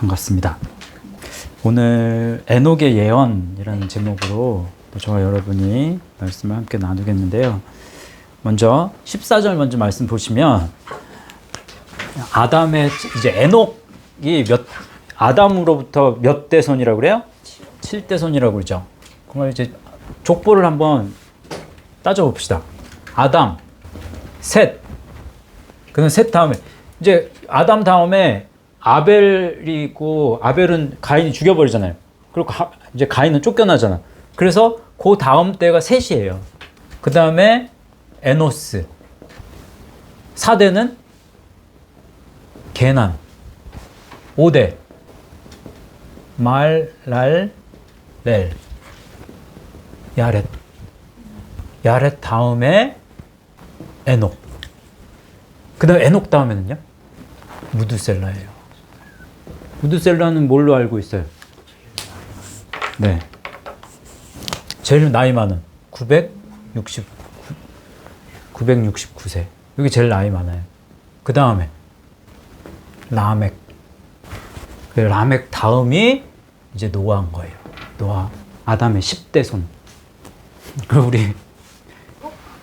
반갑습니다. 오늘 에녹의 예언이라는 제목으로 저와 여러분이 말씀을 함께 나누겠는데요. 먼저 14절 먼저 말씀 보시면 아담의 이제 에녹이 아담으로부터 몇 대손이라고 그래요? 7대손이라고 그러죠. 그럼 이제 족보를 한번 따져 봅시다. 아담, 셋. 그는 셋 다음에 이제 아담 다음에 아벨이 있고 아벨은 가인이 죽여버리잖아요. 그리고 이제 가인은 쫓겨나잖아. 그래서 그 다음 때가 셋이에요. 그 다음에 에노스. 4대는 게난. 5대 말랄렐. 야렛. 야렛 다음에 에녹. 그 다음에 에녹 다음에는요? 무드셀라예요. 무드셀라는 뭘로 알고 있어요? 네. 제일 나이 많은 969세. 여기 제일 나이 많아요. 그 다음에 라멕. 라멕 다음이 이제 노아인 거예요. 노아. 아담의 10대 손. 그리고 우리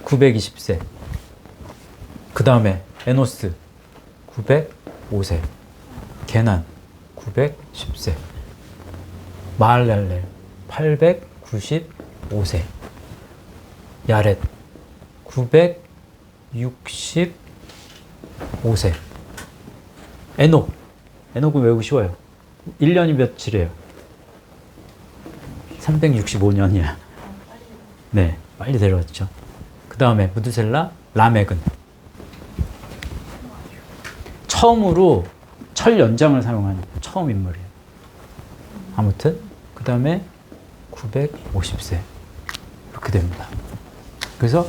920세. 그 다음에 에노스 905세. 게난 910세. 마할랄렐 895세. 야렛 965세. 에녹은 외우기 쉬워요. 1년이 며칠이에요? 365년이야. 네, 빨리 데려왔죠. 그 다음에 무드셀라, 라멕은 처음으로 철 연장을 사용한 처음 인물이에요. 아무튼 그 다음에 950세 이렇게 됩니다. 그래서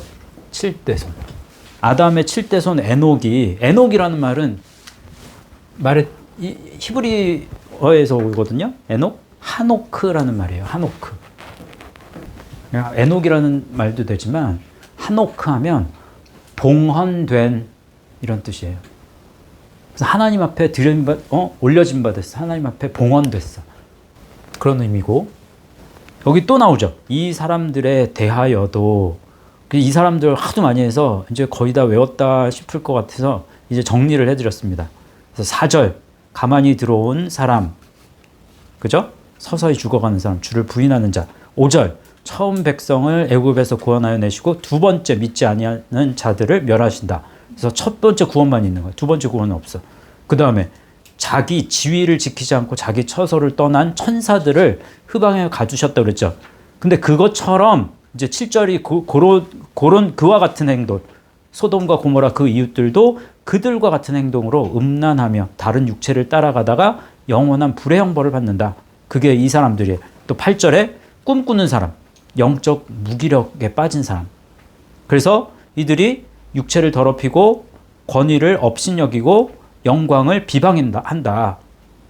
7대손. 아담의 7대손 에녹이라는 말은 히브리어에서 오거든요. 에녹, 하노크라는 말이에요. 하노크. 에녹이라는 말도 되지만 하노크 하면 봉헌된 이런 뜻이에요. 그래서 하나님 앞에 올려진 바 됐어. 하나님 앞에 봉헌됐어. 그런 의미고, 여기 또 나오죠. 이 사람들에 대하여도. 이 사람들 하도 많이 해서 이제 거의 다 외웠다 싶을 것 같아서 이제 정리를 해드렸습니다. 그래서 4절, 가만히 들어온 사람. 그죠? 서서히 죽어가는 사람, 주를 부인하는 자. 5절, 처음 백성을 애굽에서 구원하여 내시고 두 번째 믿지 아니하는 자들을 멸하신다. 그래서 첫 번째 구원만 있는 거예요. 두 번째 구원은 없어. 그 다음에 자기 지위를 지키지 않고 자기 처소를 떠난 천사들을 흑암에 가두셨다고 그랬죠. 근데 그것처럼 이제 7절이 그런 그와 같은 행동, 소돔과 고모라 그 이웃들도 그들과 같은 행동으로 음란하며 다른 육체를 따라가다가 영원한 불의 형벌을 받는다. 그게 이 사람들이에요. 또 8절에 꿈꾸는 사람, 영적 무기력에 빠진 사람. 그래서 이들이 육체를 더럽히고 권위를 업신여기고 영광을 비방한다.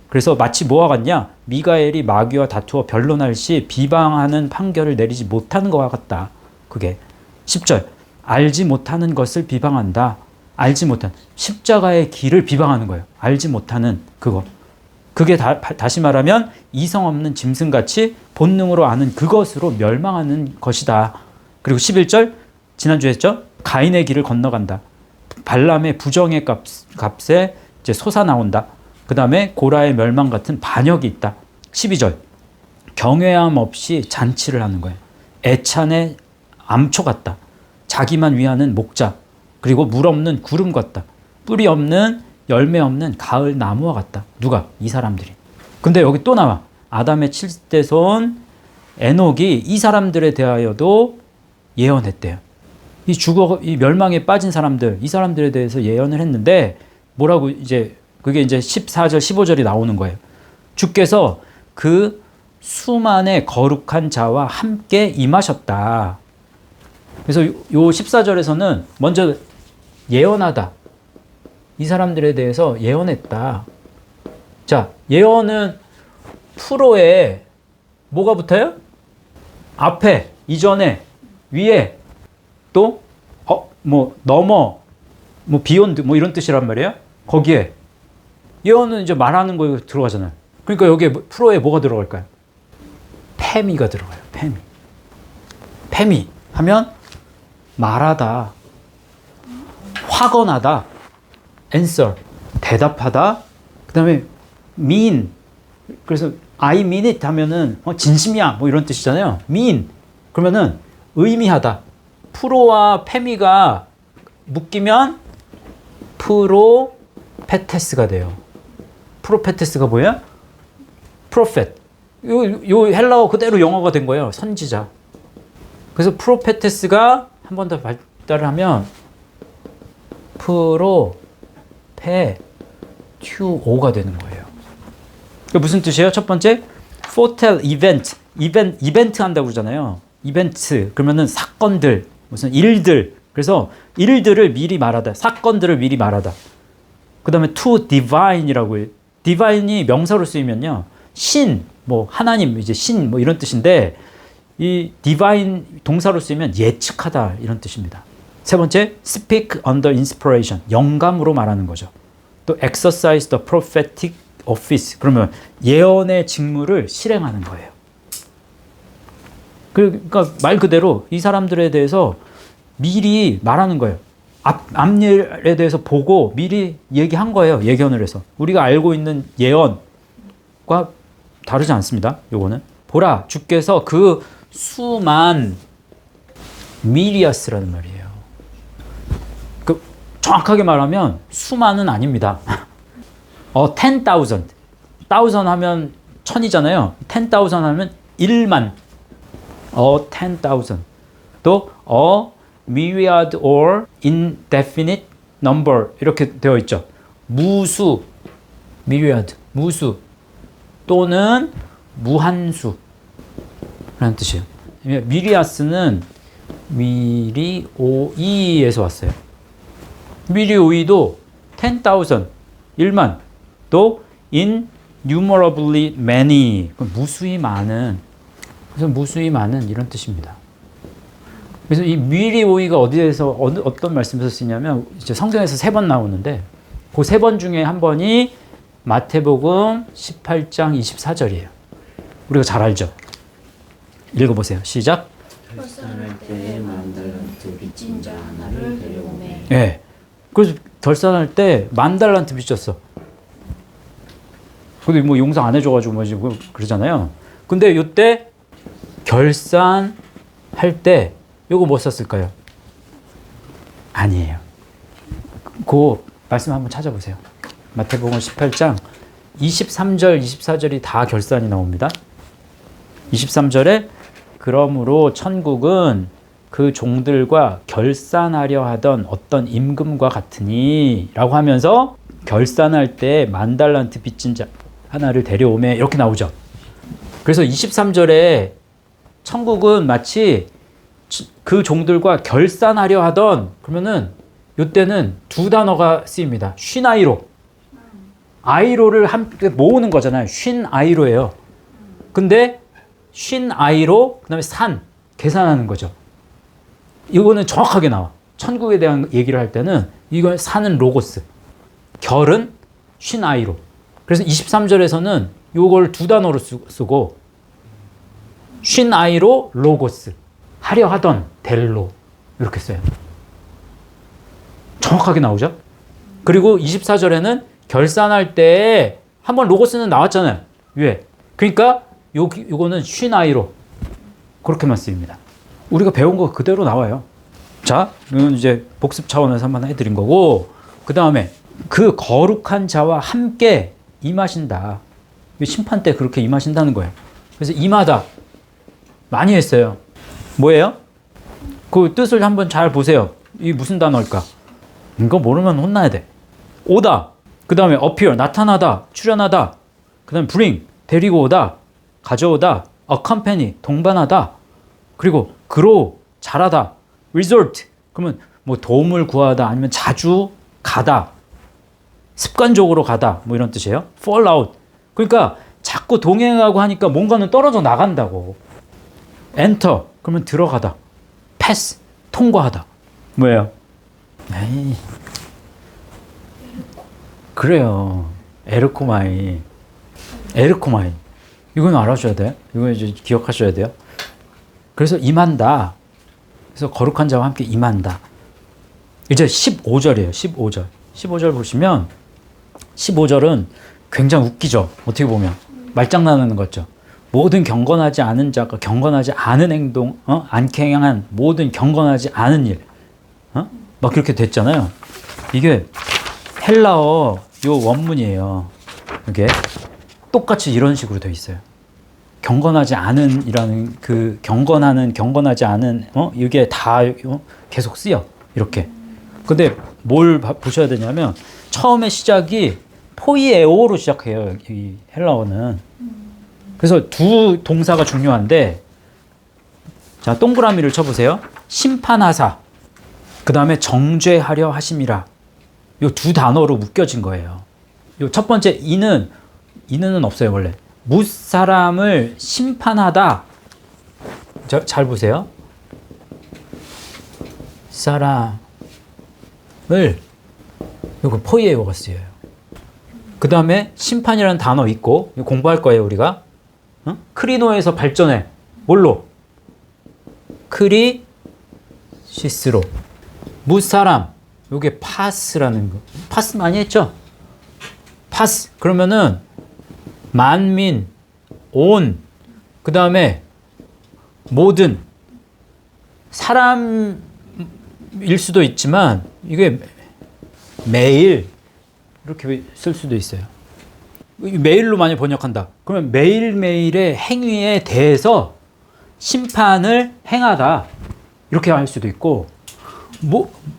그래서 마치 뭐와 같냐? 미가엘이 마귀와 다투어 변론할 시 비방하는 판결을 내리지 못하는 것과 같다. 그게 10절, 알지 못하는 것을 비방한다. 알지 못한 십자가의 길을 비방하는 거예요. 알지 못하는 그거. 그게 다시 말하면 이성 없는 짐승같이 본능으로 아는 그것으로 멸망하는 것이다. 그리고 11절, 지난주에 했죠? 가인의 길을 건너간다. 발람의 부정의 값에 이제 솟아나온다. 그 다음에 고라의 멸망 같은 반역이 있다. 12절, 경외함 없이 잔치를 하는 거예요. 애찬의 암초 같다. 자기만 위하는 목자. 그리고 물 없는 구름 같다. 뿌리 없는 열매 없는 가을 나무와 같다. 누가? 이 사람들이. 근데 여기 또 나와. 아담의 7대손 에녹이 이 사람들에 대하여도 예언했대요. 이 멸망에 빠진 사람들, 이 사람들에 대해서 예언을 했는데 뭐라고 이제 그게 이제 14절, 15절이 나오는 거예요. 주께서 그 수만의 거룩한 자와 함께 임하셨다. 그래서 요 14절에서는 먼저 예언하다. 이 사람들에 대해서 예언했다. 자, 예언은 프로에 뭐가 붙어요? 앞에, 이전에, 위에, 또, 넘어, 비욘드, 이런 뜻이란 말이에요. 거기에. 예언은 이제 말하는 거에 들어가잖아요. 그러니까 여기에 프로에 뭐가 들어갈까요? 패미가 들어가요. 패미. 패미 하면 말하다, 확언하다, answer, 대답하다. 그 다음에 mean. 그래서 I mean it 하면은 진심이야 뭐 이런 뜻이잖아요. mean 그러면은 의미하다. 프로와 페미가 묶이면 프로페테스가 돼요. 프로페테스가 뭐야? 프로페트. 요 헬라어 그대로 영어가 된 거예요. 선지자. 그래서 프로페테스가 한 번 더 발달을 하면 프로페튜오가 되는 거예요. 그 무슨 뜻이에요? 첫 번째, foretell 이벤트 한다고 그러잖아요. 이벤트 그러면은 사건들, 무슨 일들. 그래서 일들을 미리 말하다, 사건들을 미리 말하다. 그 다음에 to divine이라고 해요. divine이 명사로 쓰이면요, 신, 뭐 하나님, 이제 신, 뭐 이런 뜻인데, 이 divine 동사로 쓰이면 예측하다 이런 뜻입니다. 세 번째, speak under inspiration, 영감으로 말하는 거죠. 또 exercise the prophetic office, 그러면 예언의 직무를 실행하는 거예요. 그러니까 말 그대로 이 사람들에 대해서 미리 말하는 거예요. 앞일에 대해서 보고 미리 얘기한 거예요. 예견을 해서. 우리가 알고 있는 예언과 다르지 않습니다. 요거는. 보라, 주께서 그 수만 미리아스라는 말이에요. 그 정확하게 말하면 수만은 아닙니다. 10,000. 1000 하면 천이잖아요. 10,000 하면 1만. 10,000. 또 myriad or indefinite number 이렇게 되어 있죠. 무수, myriad, 무수 또는 무한수 라는 뜻이에요. 미리아스는 미리오이에서 왔어요. 미리오이도 10,000, 1만, 또 innumerably many, 무수히 많은. 그래서 무수히 많은 이런 뜻입니다. 그래서 이 미리오이가 어디에서 어떤 말씀에서 쓰냐면 이제 성경에서 3번 나오는데 그 3번 중에 한 번이 마태복음 18장 24절이에요. 우리가 잘 알죠? 읽어보세요. 시작. 결산할 때에 만달란트 빚진 자 하나를 데려오매. 네. 그래서 결산할 때 10,000달란트 빚졌어. 근데 뭐 용서 안 해줘가지고 뭐 그러잖아요. 근데 이때 결산할 때 요거 뭐 썼을까요? 아니에요. 그 말씀 한번 찾아보세요. 마태복음 18장 23절, 24절이 다 결산이 나옵니다. 23절에 그러므로 천국은 그 종들과 결산하려 하던 어떤 임금과 같으니 라고 하면서 결산할 때 10,000달란트 빚진 자 하나를 데려오매 이렇게 나오죠. 그래서 23절에 천국은 마치 그 종들과 결산하려 하던, 그러면은 이때는 두 단어가 쓰입니다. 쉰아이로. 아이로를 함께 모으는 거잖아요. 쉰아이로예요. 근데 쉰아이로 그다음에 산 계산하는 거죠. 이거는 정확하게 나와. 천국에 대한 얘기를 할 때는 이건 산은 로고스, 결은 쉰아이로. 그래서 23절에서는 이걸 두 단어로 쓰고 쉰아이로 로고스, 하려 하던 델로 이렇게 써요. 정확하게 나오죠. 그리고 24절에는 결산할 때 한번 로고스는 나왔잖아요. 위에. 그러니까 요거는 쉰아이로 그렇게만 쓰입니다. 우리가 배운 거 그대로 나와요. 자, 이건 이제 복습 차원에서 한번 해드린 거고, 그 다음에 그 거룩한 자와 함께 임하신다. 심판 때 그렇게 임하신다는 거예요. 그래서 임하다 많이 했어요. 뭐예요? 그 뜻을 한번 잘 보세요. 이게 무슨 단어일까? 이거 모르면 혼나야 돼. 오다. 그 다음에 appear, 나타나다, 출현하다. 그 다음에 bring, 데리고 오다, 가져오다, accompany, 동반하다. 그리고 grow, 자라다, resort, 그러면 뭐 도움을 구하다, 아니면 자주 가다, 습관적으로 가다, 뭐 이런 뜻이에요. fall out. 그러니까 자꾸 동행하고 하니까 뭔가는 떨어져 나간다고. enter, 그러면 들어가다. pass, 통과하다. 뭐예요? 에이. 그래요. 에르코마이. 에르코마인. 이건 알아줘야 돼. 이건 이제 기억하셔야 돼요. 그래서 임한다. 그래서 거룩한 자와 함께 임한다. 이제 15절이에요. 15절. 15절 보시면 15절은 굉장히 웃기죠. 어떻게 보면 말장난하는 거죠. 모든 경건하지 않은 자가 경건하지 않은 행동, 않게 행한 모든 경건하지 않은 일, 막 그렇게 됐잖아요. 이게 헬라어 요 원문이에요. 이게 똑같이 이런 식으로 돼 있어요. 경건하지 않은 이라는 그 경건하지 않은 이게 다 계속 쓰여 이렇게. 근데 뭘 보셔야 되냐면 처음에 시작이 포이에오로 시작해요. 이 헬라어는. 그래서 두 동사가 중요한데, 자 동그라미를 쳐보세요. 심판하사, 그 다음에 정죄하려 하심이라. 요 두 단어로 묶여진 거예요. 요 첫 번째 이는 없어요 원래. 무사람을 심판하다. 잘 보세요. 사람을 요거 포이에오가 쓰여요. 그 다음에 심판이라는 단어 있고 공부할 거예요 우리가. 크리노에서 발전해. 뭘로? 크리시스로. 무사람. 요게 파스라는 거. 파스 많이 했죠? 파스. 그러면은 만민, 온, 그 다음에 모든 사람일 수도 있지만 이게 매일 이렇게 쓸 수도 있어요. 매일로 많이 번역한다. 그러면 매일매일의 행위에 대해서 심판을 행하다. 이렇게 할 수도 있고,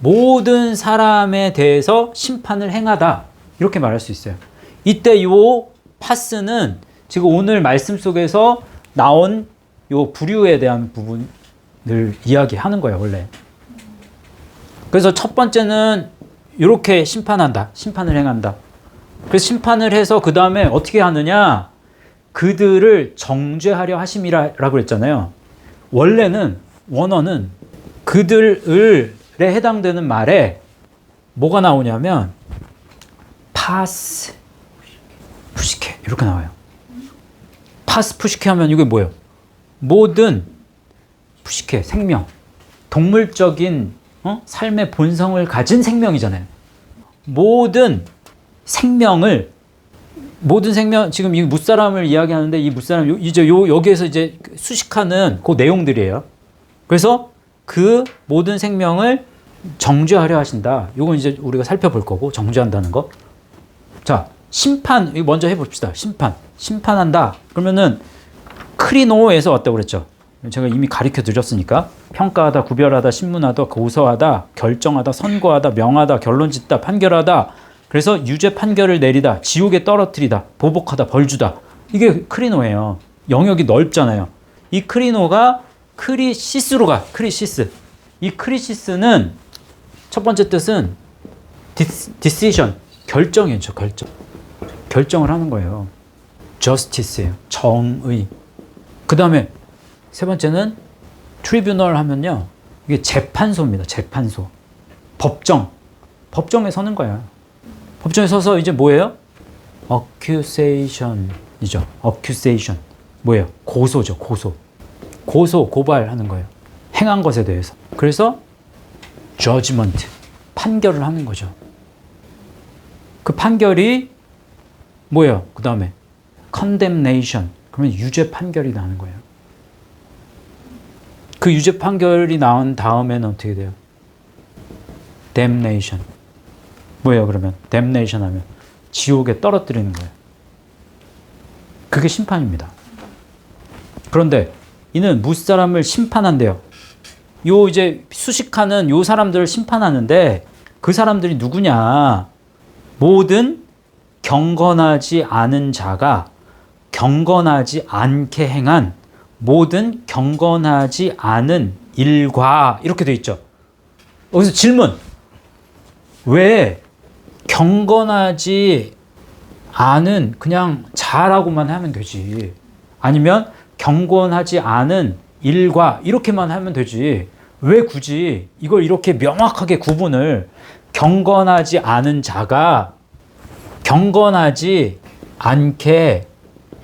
모든 사람에 대해서 심판을 행하다. 이렇게 말할 수 있어요. 이때 요 파스는 지금 오늘 말씀 속에서 나온 요 부류에 대한 부분을 이야기하는 거예요, 원래. 그래서 첫 번째는 이렇게 심판한다. 심판을 행한다. 그래서 심판을 해서 그 다음에 어떻게 하느냐? 그들을 정죄하려 하심이라고 했잖아요. 원어는 그들에 해당되는 말에 뭐가 나오냐면 파스 푸시케 이렇게 나와요. 파스 푸시케 하면 이게 뭐예요? 모든 푸시케 생명, 동물적인 삶의 본성을 가진 생명이잖아요. 모든 생명, 지금 이 무사람을 이야기하는데 이 무사람, 이제 여기에서 이제 수식하는 그 내용들이에요. 그래서 그 모든 생명을 정죄하려 하신다. 이건 이제 우리가 살펴볼 거고, 정죄한다는 거. 자, 심판, 이거 먼저 해봅시다. 심판한다. 그러면은 크리노에서 왔다고 그랬죠. 제가 이미 가르쳐 드렸으니까. 평가하다, 구별하다, 신문하다, 고소하다, 결정하다, 선고하다, 명하다, 결론짓다, 판결하다. 그래서 유죄 판결을 내리다, 지옥에 떨어뜨리다, 보복하다, 벌주다. 이게 크리노예요. 영역이 넓잖아요. 이 크리노가 크리시스로 가. 크리시스. 이 크리시스는 첫 번째 뜻은 decision, 결정이죠. 결정을 하는 거예요. justice예요. 정의. 그 다음에 세 번째는 tribunal 하면요, 이게 재판소입니다. 재판소. 법정에 서는 거예요. 법정에 서서 이제 뭐예요? accusation이죠. accusation. 뭐예요? 고소죠. 고발하는 거예요. 행한 것에 대해서. 그래서 judgment, 판결을 하는 거죠. 그 판결이 뭐예요? 그 다음에 condemnation, 그러면 유죄 판결이 나는 거예요. 그 유죄 판결이 나온 다음에는 어떻게 돼요? damnation. 뭐예요 그러면? damnation 하면 지옥에 떨어뜨리는 거예요. 그게 심판입니다. 그런데 이는 무사람을 심판한대요. 요 이제 수식하는 요 사람들을 심판하는데, 그 사람들이 누구냐? 모든 경건하지 않은 자가 경건하지 않게 행한 모든 경건하지 않은 일과, 이렇게 돼 있죠. 여기서 질문. 왜 경건하지 않은 그냥 자라고만 하면 되지, 아니면 경건하지 않은 일과 이렇게만 하면 되지, 왜 굳이 이걸 이렇게 명확하게 구분을, 경건하지 않은 자가 경건하지 않게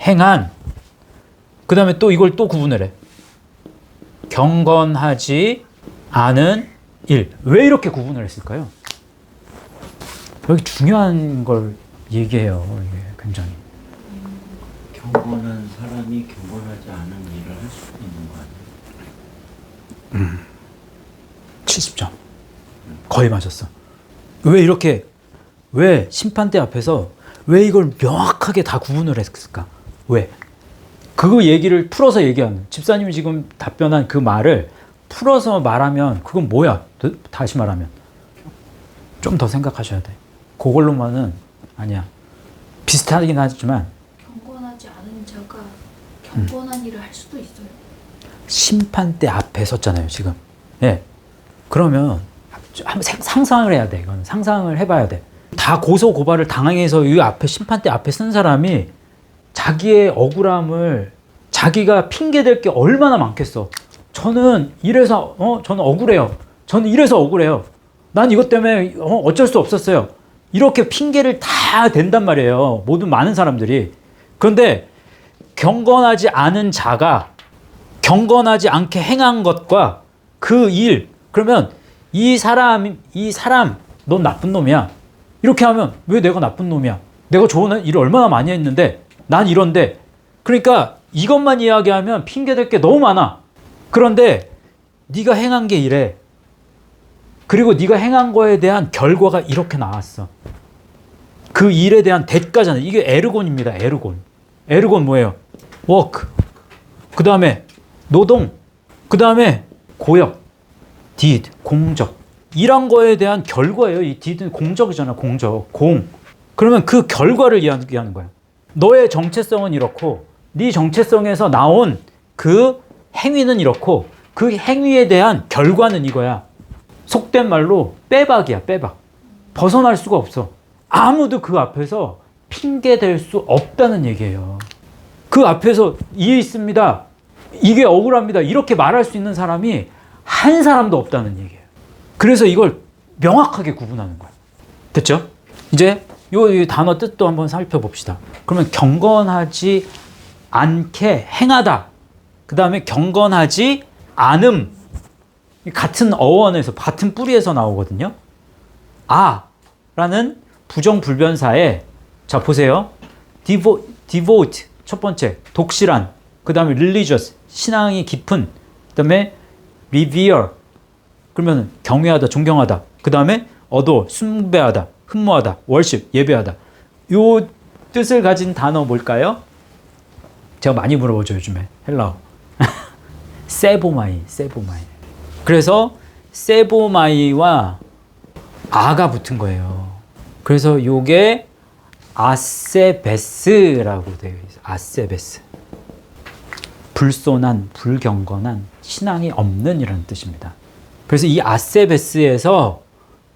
행한. 그 다음에 또 이걸 또 구분을 해. 경건하지 않은 일. 왜 이렇게 구분을 했을까요? 여기 중요한 걸 얘기해요. 이게 굉장히. 경건한 사람이 경건하지 않은 일을 할 수도 있는 거 아니에요? 70점. 거의 맞았어. 왜 심판대 앞에서 왜 이걸 명확하게 다 구분을 했을까? 왜? 그 얘기를 풀어서 얘기하는, 집사님이 지금 답변한 그 말을 풀어서 말하면 그건 뭐야? 다시 말하면 좀 더 생각하셔야 돼. 그걸로만은 아니야. 비슷하긴 하지만 경건하지 않은 자가 경건한 일을 할 수도 있어요. 심판대 앞에 섰잖아요, 지금. 예. 그러면 한번 상상을 해야 돼. 이건 상상을 해봐야 돼. 다 고소 고발을 당해서 이 앞에 심판대 앞에 선 사람이 자기의 억울함을 자기가 핑계댈 게 얼마나 많겠어. 저는 이래서 저는 억울해요. 저는 이래서 억울해요. 난 이것 때문에 어쩔 수 없었어요. 이렇게 핑계를 다 댄단 말이에요. 모든 많은 사람들이. 그런데 경건하지 않은 자가 경건하지 않게 행한 것과 그 일, 그러면 이 사람, 넌 나쁜 놈이야. 이렇게 하면 왜 내가 나쁜 놈이야? 내가 좋은 일을 얼마나 많이 했는데 난 이런데. 그러니까 이것만 이야기하면 핑계댈 게 너무 많아. 그런데 네가 행한 게 이래. 그리고 네가 행한 거에 대한 결과가 이렇게 나왔어. 그 일에 대한 대가잖아요. 이게 에르곤입니다. 에르곤. 에르곤 뭐예요? 워크. 그 다음에 노동. 그 다음에 고역. did. 공적. 이런 거에 대한 결과예요. 이 did는 공적이잖아. 공적. 공. 그러면 그 결과를 이야기하는 거야. 너의 정체성은 이렇고 네 정체성에서 나온 그 행위는 이렇고 그 행위에 대한 결과는 이거야. 속된 말로 빼박이야. 빼박. 벗어날 수가 없어. 아무도 그 앞에서 핑계댈 수 없다는 얘기예요. 그 앞에서 이해 있습니다. 이게 억울합니다. 이렇게 말할 수 있는 사람이 한 사람도 없다는 얘기예요. 그래서 이걸 명확하게 구분하는 거예요. 됐죠? 이제 이 단어 뜻도 한번 살펴봅시다. 그러면 경건하지 않게 행하다. 그 다음에 경건하지 않음. 같은 어원에서, 같은 뿌리에서 나오거든요. 라는 부정불변사에, 자, 보세요. devote, 첫 번째, 독실한. 그 다음에 religious, 신앙이 깊은. 그 다음에 revere, 그러면 경외하다, 존경하다. 그 다음에 adore, 숭배하다, 흠모하다, worship, 예배하다. 요 뜻을 가진 단어 뭘까요? 제가 많이 물어보죠, 요즘에. 헬라어. 세보마이. 그래서 세보마이와 아가 붙은 거예요. 그래서 요게 아세베스라고 되어 있어요. 아세베스. 불손한, 불경건한, 신앙이 없는 이라는 뜻입니다. 그래서 이 아세베스에서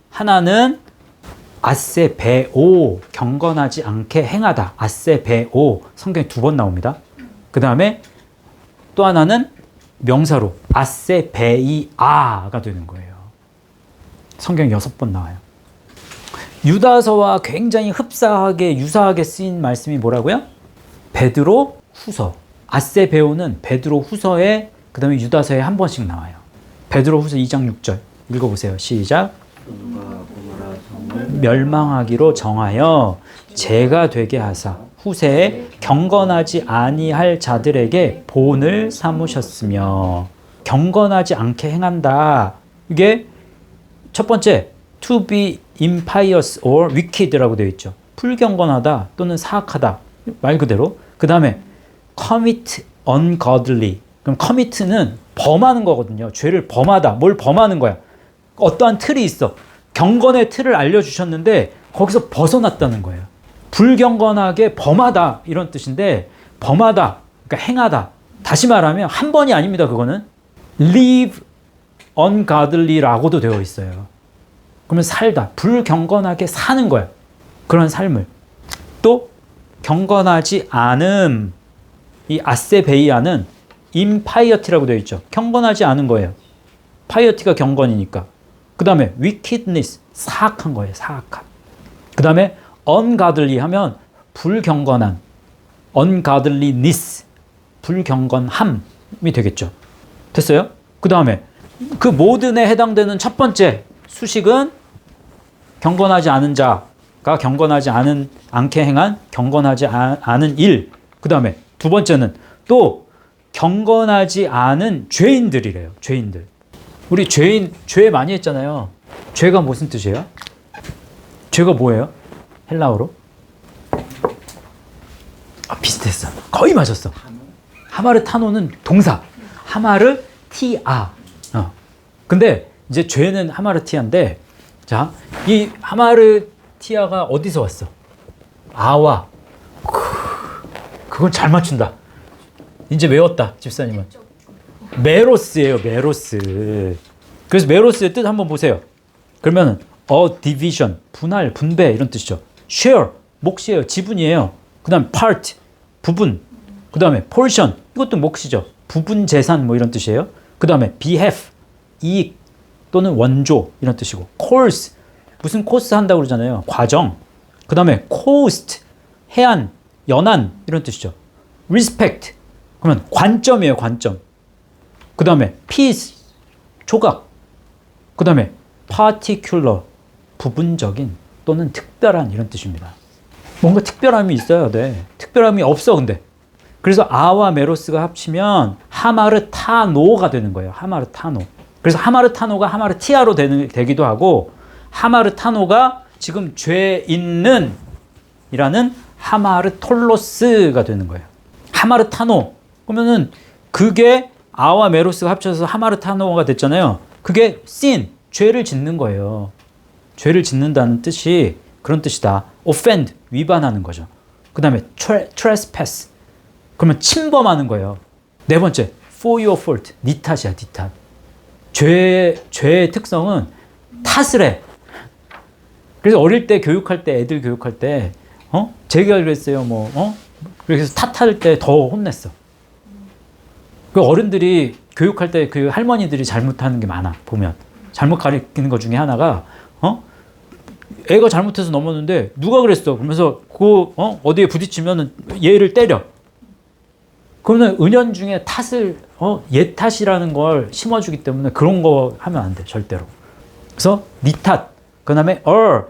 하나는 아세베오, 경건하지 않게 행하다. 아세베오, 성경에 2번 나옵니다. 그 다음에 또 하나는 명사로 아세베이아가 되는 거예요. 성경 6번 나와요. 유다서와 굉장히 흡사하게 유사하게 쓰인 말씀이 뭐라고요? 베드로 후서. 아세베오는 베드로 후서에 그 다음에 유다서에 한 번씩 나와요. 베드로 후서 2장 6절 읽어보세요. 시작. 멸망하기로 정하여 죄가 되게 하사 후세에 경건하지 아니할 자들에게 본을 삼으셨으며. 경건하지 않게 행한다. 이게 첫 번째 to be impious or wicked라고 되어 있죠. 불경건하다 또는 사악하다 말 그대로. 그 다음에 commit ungodly. 그럼 commit는 범하는 거거든요. 죄를 범하다. 뭘 범하는 거야. 어떠한 틀이 있어. 경건의 틀을 알려주셨는데 거기서 벗어났다는 거예요. 불경건하게 범하다 이런 뜻인데 범하다, 그러니까 행하다. 다시 말하면 한 번이 아닙니다. 그거는 live ungodly라고도 되어 있어요. 그러면 살다, 불경건하게 사는 거야. 그런 삶을. 또 경건하지 않음. 이 아세베이아는 impiety라고 되어 있죠. 경건하지 않은 거예요. piety가 경건이니까. 그 다음에 wickedness, 사악한 거예요. 사악한. 그 다음에 ungodly 하면 불경건한. ungodliness, 불경건함이 되겠죠. 됐어요? 그 다음에 그 모든에 해당되는 첫 번째 수식은 경건하지 않은 자가 경건하지 않게 행한 경건하지 않은 일. 그 다음에 두 번째는 또 경건하지 않은 죄인들이래요. 죄인들. 우리 죄 많이 했잖아요. 죄가 무슨 뜻이에요? 죄가 뭐예요? 헬라어로? 비슷했어. 거의 맞았어. 하마르타노는 동사. 하마르티아. 근데 이제 죄는 하마르티아인데, 자, 이 하마르티아가 어디서 왔어? 아와. 그건 잘 맞춘다. 이제 외웠다, 집사님은. 메로스예요, 메로스. 그래서 메로스의 뜻 한번 보세요. 그러면은 division, 분할, 분배 이런 뜻이죠. share, 몫이에요, 지분이에요. 그다음 part, 부분. 그다음에 portion, 이것도 몫이죠. 부분 재산 뭐 이런 뜻이에요. 그다음에 behalf, 이익 또는 원조 이런 뜻이고, course, 무슨 코스 한다고 그러잖아요. 과정. 그다음에 coast, 해안, 연안 이런 뜻이죠. respect, 그러면 관점이에요, 관점. 그 다음에 piece, 조각. 그 다음에 particular, 부분적인 또는 특별한 이런 뜻입니다. 뭔가 특별함이 있어야 돼. 특별함이 없어, 근데. 그래서 아와 메로스가 합치면 하마르타노가 되는 거예요. 하마르타노. 그래서 하마르타노가 하마르티아로 되기도 하고, 하마르타노가 지금 죄 있는 이라는 하마르톨로스가 되는 거예요. 하마르타노. 그러면은 그게 아와 메로스가 합쳐서 하마르타노가 됐잖아요. 그게 sin, 죄를 짓는 거예요. 죄를 짓는다는 뜻이 그런 뜻이다. offend, 위반하는 거죠. 그 다음에 trespass, 그러면 침범하는 거예요. 네 번째, for your fault, 네 탓이야, 네 탓. 죄의 특성은 탓을 해. 그래서 어릴 때 교육할 때, 애들 교육할 때, 제가 그랬어요, 그래서 탓할 때 더 혼냈어. 그 어른들이 교육할 때 그 할머니들이 잘못하는 게 많아, 보면. 잘못 가르치는 것 중에 하나가, 애가 잘못해서 넘었는데, 누가 그랬어? 그러면서, 어디에 부딪히면 얘를 때려. 그러면 은연중에 탓을, 얘 탓이라는 걸 심어주기 때문에 그런 거 하면 안 돼, 절대로. 그래서, 니 탓. 그 다음에,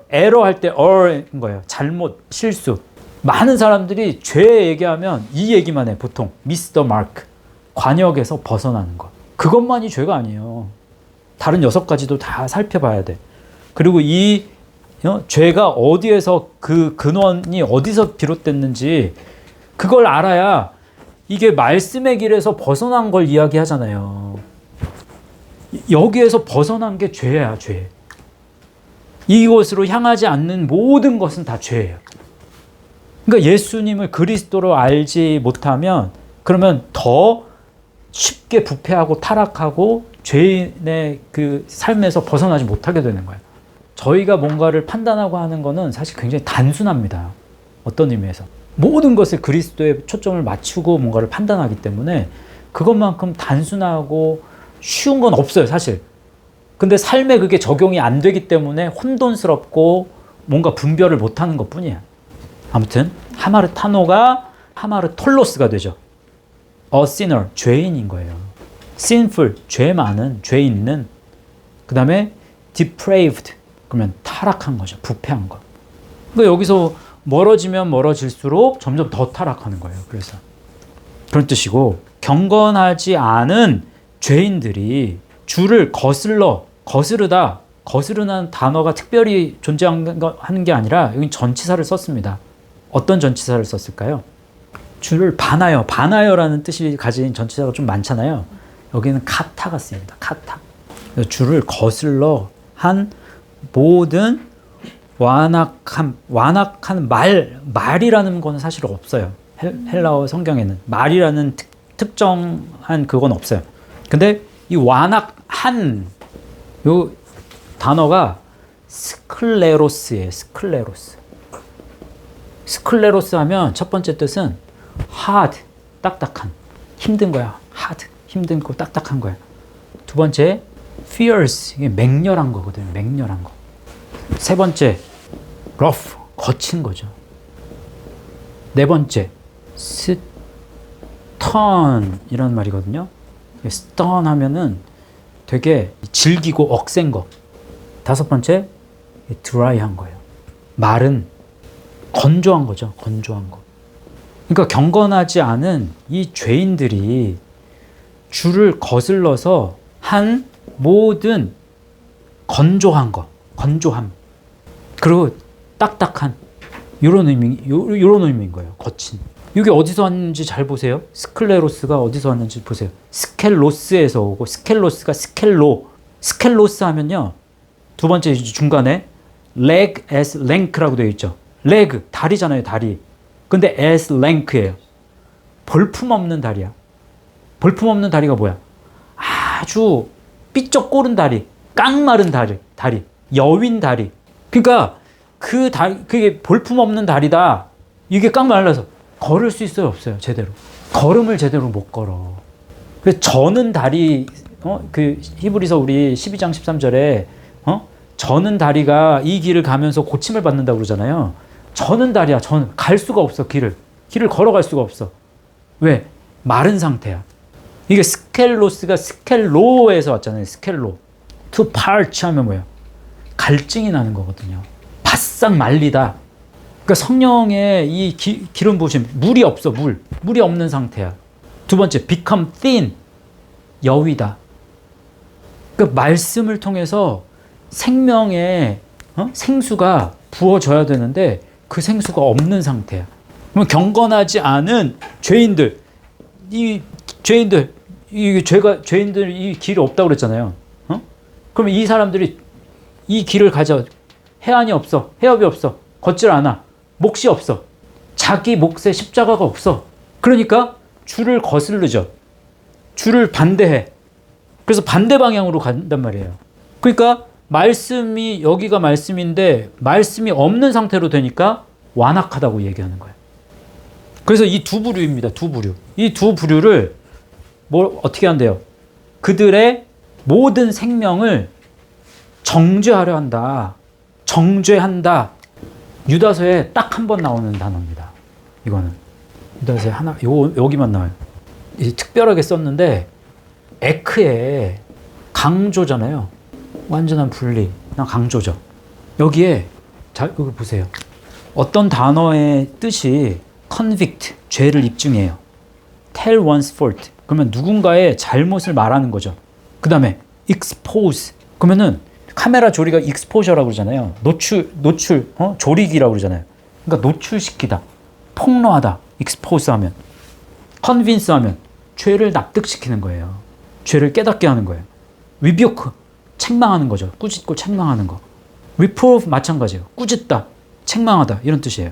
에러 할 때, 인 거예요. 잘못, 실수. 많은 사람들이 죄 얘기하면 이 얘기만 해, 보통. miss the mark. 관역에서 벗어나는 것. 그것만이 죄가 아니에요. 다른 6가지도 다 살펴봐야 돼. 그리고 이 죄가 어디에서 그 근원이 어디서 비롯됐는지 그걸 알아야 이게 말씀의 길에서 벗어난 걸 이야기하잖아요. 여기에서 벗어난 게 죄야, 죄. 이곳으로 향하지 않는 모든 것은 다 죄예요. 그러니까 예수님을 그리스도로 알지 못하면 그러면 더 쉽게 부패하고 타락하고 죄인의 그 삶에서 벗어나지 못하게 되는 거예요. 저희가 뭔가를 판단하고 하는 거는 사실 굉장히 단순합니다. 어떤 의미에서. 모든 것을 그리스도에 초점을 맞추고 뭔가를 판단하기 때문에 그것만큼 단순하고 쉬운 건 없어요, 사실. 근데 삶에 그게 적용이 안 되기 때문에 혼돈스럽고 뭔가 분별을 못하는 것 뿐이야. 아무튼 하마르타노가 하마르톨로스가 되죠. A sinner, 죄인인 거예요. sinful, 죄 많은, 죄 있는. 그 다음에 depraved, 그러면 타락한 거죠. 부패한 거. 그러니까 여기서 멀어지면 멀어질수록 점점 더 타락하는 거예요. 그래서 그런 뜻이고, 경건하지 않은 죄인들이 주를 거스르다. 거스르는 단어가 특별히 존재하는 게 아니라 여기 전치사를 썼습니다. 어떤 전치사를 썼을까요? 주를 반하여라는 뜻이 가진 전치사가 좀 많잖아요. 여기는 카타가 쓰입니다. 카타. 주를 거슬러 한 모든 완악한 말이라는 건 사실 없어요. 헬라어 성경에는 말이라는 특정한 그건 없어요. 근데 이 완악한 요 단어가 스클레로스예요. 스클레로스 하면 첫 번째 뜻은 hard, 딱딱한, 힘든 거야. hard, 힘든 거, 딱딱한 거야. 두 번째, fierce, 이게 맹렬한 거거든요. 맹렬한 거. 세 번째, rough, 거친 거죠. 네 번째, stern이라는 말이거든요. stern 하면은 되게 질기고 억센 거. 다섯 번째, dry한 거예요. 마른, 건조한 거죠. 건조한 거. 그러니까 경건하지 않은 이 죄인들이 주를 거슬러서 한 모든 건조한 거, 건조함. 그리고 딱딱한 이런 의미인 거예요. 거친. 이게 어디서 왔는지 잘 보세요. 스클레로스가 어디서 왔는지 보세요. 스켈로스에서 오고 스켈로스가 스켈로스 하면요. 두 번째 중간에 leg as length라고 되어 있죠. leg 다리잖아요. 다리. 근데 as length예요. 볼품없는 다리야. 볼품없는 다리가 뭐야? 아주 삐쩍 꼬른 다리, 깡마른 다리, 여윈 다리. 그러니까 그 다리, 그게 볼품없는 다리다. 이게 깡말라서 걸을 수 있어요, 없어요, 제대로. 걸음을 제대로 못 걸어. 그래서 저는 다리, 그 히브리서 우리 12장 13절에 저는 다리가 이 길을 가면서 고침을 받는다고 그러잖아요. 저는 다리야, 저는 갈 수가 없어, 길을 걸어갈 수가 없어. 왜? 마른 상태야. 이게 스켈로스가 스켈로에서 왔잖아요. 스켈로. to parch 하면 뭐예요? 갈증이 나는 거거든요. 바싹 말리다. 그러니까 성령의 이 기름 부으심, 물이 없어, 물이 없는 상태야. 두 번째, become thin, 여위다. 그러니까 말씀을 통해서 생명의 생수가 부어져야 되는데 그 생수가 없는 상태야. 그럼 경건하지 않은 죄인들, 죄인들 이 길이 없다고 그랬잖아요. 그러면 이 사람들이 이 길을 가져 해안이 없어, 해협이 없어, 걷질 않아, 몫이 없어, 자기 몫에 십자가가 없어. 그러니까 주를 거슬르죠. 주를 반대해. 그래서 반대 방향으로 간단 말이에요. 그러니까 말씀이 여기가 말씀인데 말씀이 없는 상태로 되니까 완악하다고 얘기하는 거예요. 그래서 이 두 부류입니다. 두 부류. 이 두 부류를 어떻게 한대요? 그들의 모든 생명을 정죄하려 한다. 정죄한다. 유다서에 딱 한 번 나오는 단어입니다. 이거는 유다서에 여기만 나와요. 특별하게 썼는데 에크의 강조잖아요. 완전한 분리, 강조죠. 여기에 여기 보세요. 어떤 단어의 뜻이 convict, 죄를 입증해요. tell one's fault, 그러면 누군가의 잘못을 말하는 거죠. 그 다음에 expose, 그러면은 카메라 조리가 exposure라고 그러잖아요. 노출, 조리기라고 그러잖아요. 그러니까 노출시키다, 폭로하다, expose 하면. convince 하면 죄를 납득시키는 거예요. 죄를 깨닫게 하는 거예요. rebuke, 책망하는 거죠. 꾸짖고 책망하는 거. reprove 마찬가지예요. 꾸짖다, 책망하다 이런 뜻이에요.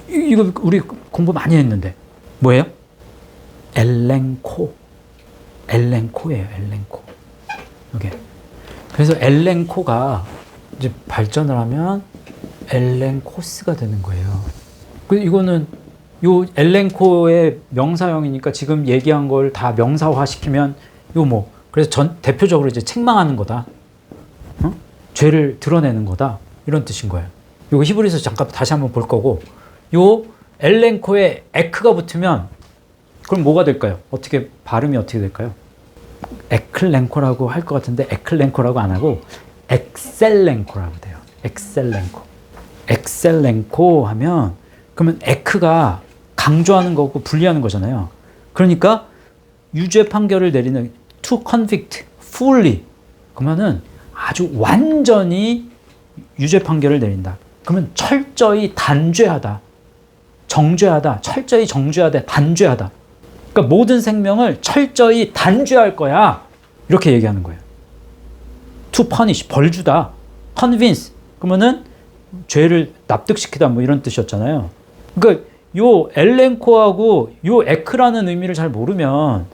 이거 우리 공부 많이 했는데 뭐예요? 엘렌코예요. 엘렌코. 이게 그래서 엘렌코가 이제 발전을 하면 엘렌코스가 되는 거예요. 이거는 요 엘렌코의 명사형이니까 지금 얘기한 걸 다 명사화 시키면 그래서 대표적으로 이제 책망하는 거다. 죄를 드러내는 거다. 이런 뜻인 거예요. 요거 히브리서 잠깐 다시 한번 볼 거고, 요 엘렌코에 에크가 붙으면 그럼 뭐가 될까요? 발음이 어떻게 될까요? 에클렌코라고 할 것 같은데 에클렌코라고 안 하고 엑셀렌코라고 돼요. 엑셀렌코 하면 그러면 에크가 강조하는 거고 분리하는 거잖아요. 그러니까 유죄 판결을 내리는 to convict fully, 그러면은 아주 완전히 유죄 판결을 내린다. 그러면 철저히 단죄하다, 정죄하다, 철저히 정죄하다, 단죄하다. 그러니까 모든 생명을 철저히 단죄할 거야. 이렇게 얘기하는 거예요. to punish, 벌 주다. convince, 그러면은 죄를 납득시키다 이런 뜻이었잖아요. 그러니까 요 엘렌코하고 요 에크라는 의미를 잘 모르면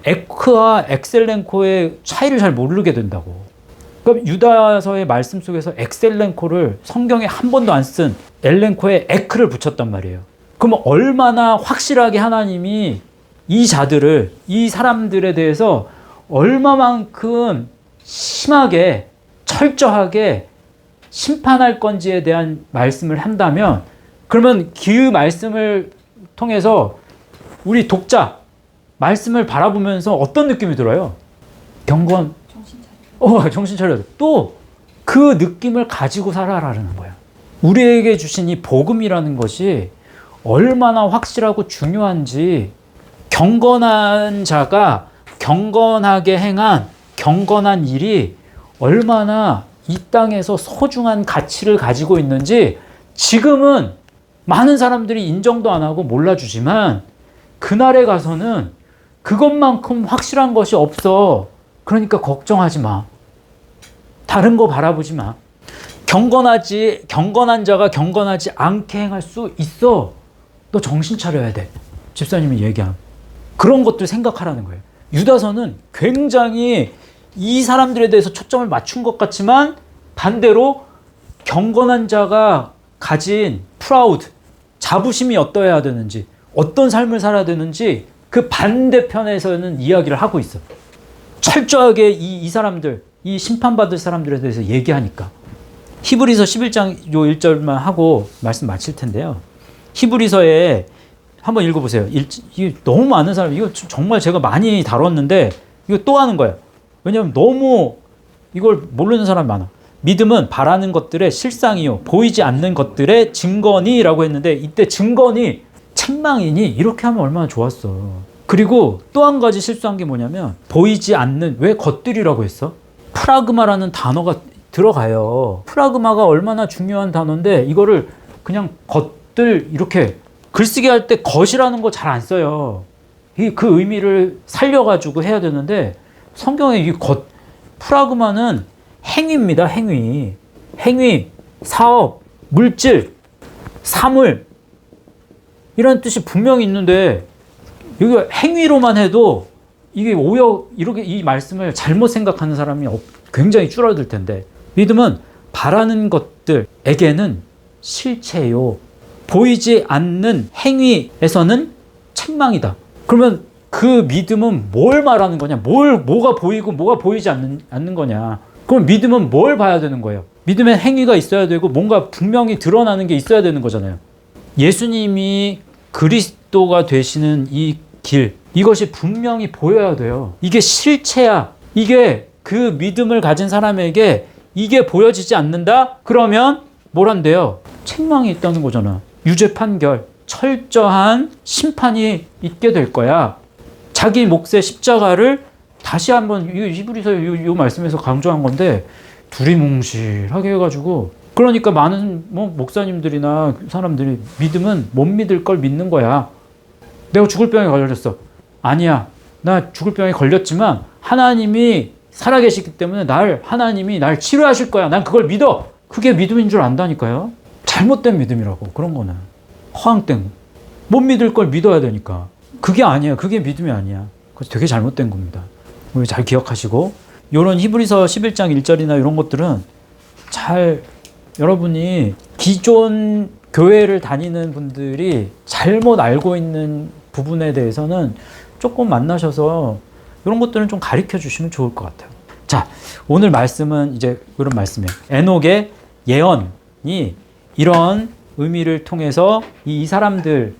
에크와 엑셀렌코의 차이를 잘 모르게 된다고. 그럼 유다서의 말씀 속에서 엑셀렌코를 성경에 한 번도 안 쓴 엘렌코에 에크를 붙였단 말이에요. 그러면 얼마나 확실하게 하나님이 이 사람들에 대해서 얼마만큼 심하게 철저하게 심판할 건지에 대한 말씀을 한다면, 그러면 그 말씀을 통해서 우리 독자 말씀을 바라보면서 어떤 느낌이 들어요? 경건, 정신 차려. 정신 차려야 돼. 또 그 느낌을 가지고 살아라는 거야. 우리에게 주신 이 복음이라는 것이 얼마나 확실하고 중요한지, 경건한 자가 경건하게 행한 경건한 일이 얼마나 이 땅에서 소중한 가치를 가지고 있는지 지금은 많은 사람들이 인정도 안 하고 몰라주지만, 그날에 가서는 그것만큼 확실한 것이 없어. 그러니까 걱정하지 마. 다른 거 바라보지 마. 경건한 자가 경건하지 않게 행할 수 있어. 너 정신 차려야 돼. 집사님이 얘기한 그런 것들 생각하라는 거예요. 유다서는 굉장히 이 사람들에 대해서 초점을 맞춘 것 같지만, 반대로 경건한 자가 가진 프라우드, 자부심이 어떠해야 되는지, 어떤 삶을 살아야 되는지 그 반대편에서는 이야기를 하고 있어. 철저하게 이 사람들, 이 심판받을 사람들에 대해서 얘기하니까. 히브리서 11장 요 1절만 하고 말씀 마칠 텐데요. 히브리서에 한번 읽어보세요. 이게 너무 많은 사람, 이거 정말 제가 많이 다뤘는데 이거 또 하는 거예요. 왜냐하면 너무 이걸 모르는 사람이 많아. 믿음은 바라는 것들의 실상이요 보이지 않는 것들의 증거니라고 했는데, 이때 증거니 책망이니 이렇게 하면 얼마나 좋았어. 그리고 또 한 가지 실수한 게 뭐냐면, 보이지 않는, 왜 것들이라고 했어? 프라그마라는 단어가 들어가요. 프라그마가 얼마나 중요한 단어인데 이거를 그냥 것들 이렇게 글쓰기 할 때 것이라는 거 잘 안 써요. 그 의미를 살려가지고 해야 되는데, 성경에 이 것, 프라그마는 행위입니다. 행위, 사업, 물질, 사물, 이런 뜻이 분명히 있는데, 여기 행위로만 해도 이게 오히려 이렇게 이 말씀을 잘못 생각하는 사람이 굉장히 줄어들 텐데, 믿음은 바라는 것들에게는 실체요, 보이지 않는 행위에서는 책망이다. 그러면 그 믿음은 뭘 말하는 거냐? 뭐가 보이고 뭐가 보이지 않는 거냐? 그럼 믿음은 뭘 봐야 되는 거예요? 믿음의 행위가 있어야 되고 뭔가 분명히 드러나는 게 있어야 되는 거잖아요. 예수님이 그리스도가 되시는 이 길, 이것이 분명히 보여야 돼요. 이게 실체야. 이게 그 믿음을 가진 사람에게 이게 보여지지 않는다? 그러면 뭘 한대요? 책망이 있다는 거잖아. 유죄 판결, 철저한 심판이 있게 될 거야. 자기 몫의 십자가를 다시 한번 히브리서 이 말씀에서 강조한 건데, 두리뭉실하게 해가지고, 그러니까 많은 목사님들이나 사람들이 믿음은 못 믿을 걸 믿는 거야. 내가 죽을 병에 걸렸어. 아니야. 나 죽을 병에 걸렸지만 하나님이 살아계시기 때문에 하나님이 날 치료하실 거야. 난 그걸 믿어. 그게 믿음인 줄 안다니까요. 잘못된 믿음이라고. 그런 거는 허황된, 못 믿을 걸 믿어야 되니까. 그게 아니야. 그게 믿음이 아니야. 그래서 되게 잘못된 겁니다. 우리 잘 기억하시고, 이런 히브리서 11장 1절이나 이런 것들은 잘, 여러분이 기존 교회를 다니는 분들이 잘못 알고 있는 부분에 대해서는 조금 만나셔서 이런 것들은 좀 가르쳐 주시면 좋을 것 같아요. 자, 오늘 말씀은 이제 그런 말씀이에요. 에녹의 예언이 이런 의미를 통해서 이 사람들이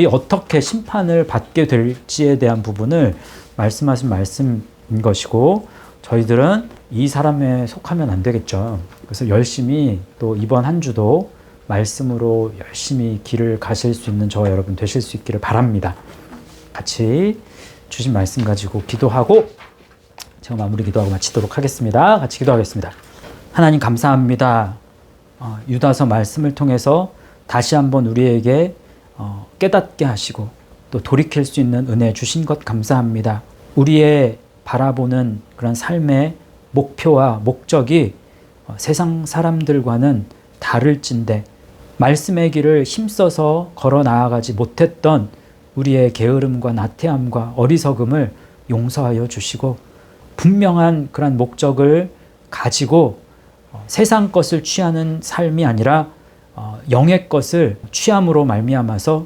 어떻게 심판을 받게 될지에 대한 부분을 말씀하신 말씀인 것이고, 저희들은 이 사람에 속하면 안 되겠죠. 그래서 열심히 또 이번 한 주도 말씀으로 열심히 길을 가실 수 있는 저와 여러분 되실 수 있기를 바랍니다. 같이 주신 말씀 가지고 기도하고 제가 마무리 기도하고 마치도록 하겠습니다. 같이 기도하겠습니다. 하나님 감사합니다. 유다서 말씀을 통해서 다시 한번 우리에게 깨닫게 하시고 또 돌이킬 수 있는 은혜 주신 것 감사합니다. 우리의 바라보는 그런 삶의 목표와 목적이 세상 사람들과는 다를진데, 말씀의 길을 힘써서 걸어 나아가지 못했던 우리의 게으름과 나태함과 어리석음을 용서하여 주시고, 분명한 그런 목적을 가지고 세상 것을 취하는 삶이 아니라 영의 것을 취함으로 말미암아서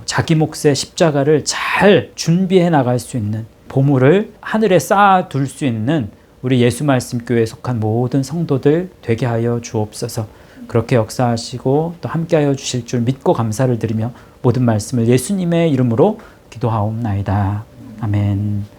자기 몫의 십자가를 잘 준비해 나갈 수 있는, 보물을 하늘에 쌓아둘 수 있는 우리 예수말씀교회에 속한 모든 성도들 되게 하여 주옵소서. 그렇게 역사하시고 또 함께하여 주실 줄 믿고 감사를 드리며 모든 말씀을 예수님의 이름으로 기도하옵나이다. 아멘.